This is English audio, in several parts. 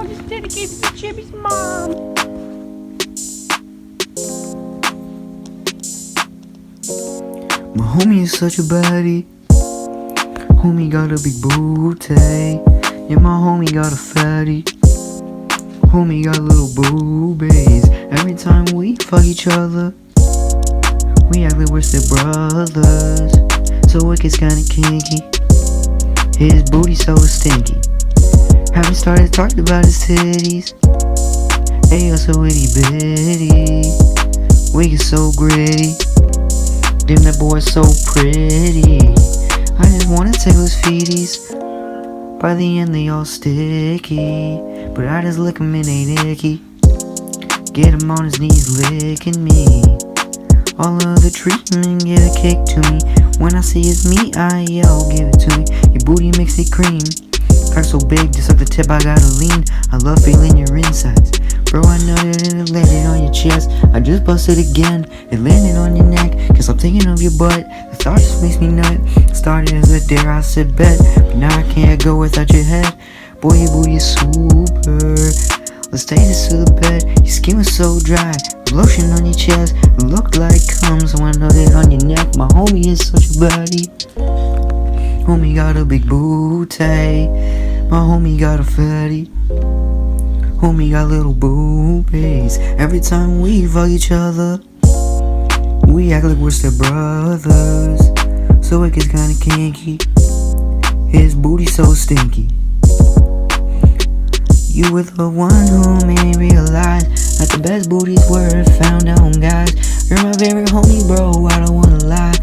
This is dedicated to Jimmy's mom. My homie is such a baddie. Homie got a big booty. Yeah, my homie got a fatty. Homie got little boobies. Every time we fuck each other, we act like we're still brothers. So it gets kinda kinky. His booty so stinky. Haven't started talking about his titties. They are so itty bitty. We get so gritty. Damn, that boy's so pretty. I just wanna tickle his feeties. By the end they all sticky, but I just lick him and they icky. Get him on his knees licking me. All of the treatment get a kick to me. When I see his meat I yell, give it to me. Your booty makes it cream. Cock so big, just like the tip I gotta lean. I love feeling your insides. Bro, I know that it landed on your chest. I just busted again, it landed on your neck. Cause I'm thinking of your butt, the thought just makes me nut. Started as a dare, I said bet, but now I can't go without your head. Boy, your booty is super. Let's take this to the bed. Your skin was so dry, lotion on your chest, it looked like cum. So I know that on your neck, my homie is such a baddie. Homie got a big booty. My homie got a fatty. Homie got little boobies. Every time we fuck each other, we act like we're still brothers. So it gets kinda kinky. His booty so stinky. You were the one who made me realize that the best booties were found on guys. You're my favorite homie, bro, I don't wanna lie.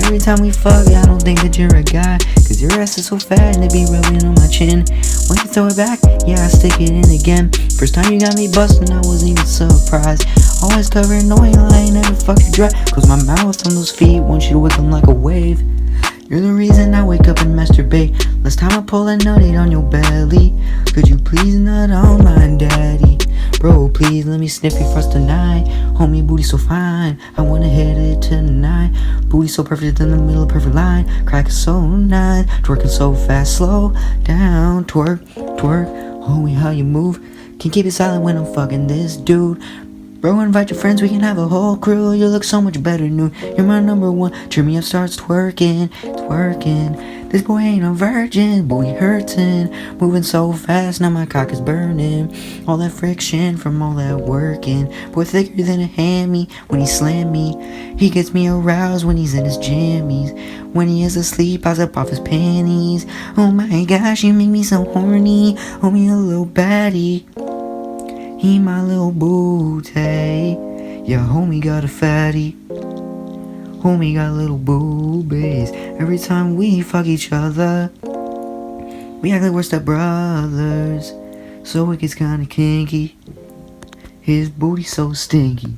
Every time we fuck, I don't think that you're a guy. Cause your ass is so fat and it be rubbing on my chin. When you throw it back, yeah, I stick it in again. First time you got me bustin', I wasn't even surprised. Always covering oil, I ain't never fucking dry. Close my mouth on those feet, want you to whip them like a wave. You're the reason I wake up and masturbate. Last time I pull a nutted on your belly. Could you please nut on my daddy? Bro, please let me sniff your first tonight. Homie, booty so fine, I wanna hit it tonight. Booty so perfect in the middle, perfect line. Crackin' so nice, twerking so fast, slow down. Twerk, twerk, homie, how you move? Can't keep it silent when I'm fucking this dude. Bro, invite your friends, we can have a whole crew. You look so much better new. You're my number one. Cheer me up, starts twerking, twerking. This boy ain't a virgin, boy hurting. Moving so fast, now my cock is burning. All that friction from all that working. Boy thicker than a hammy when he slam me. He gets me aroused when he's in his jammies. When he is asleep, I zip off his panties. Oh my gosh, you make me so horny. Homie, a little baddie. He my little booty. Yeah, homie got a fatty. Homie got little boobies. Every time we fuck each other, we act like we're step brothers. So it gets kinda kinky. His booty so stinky.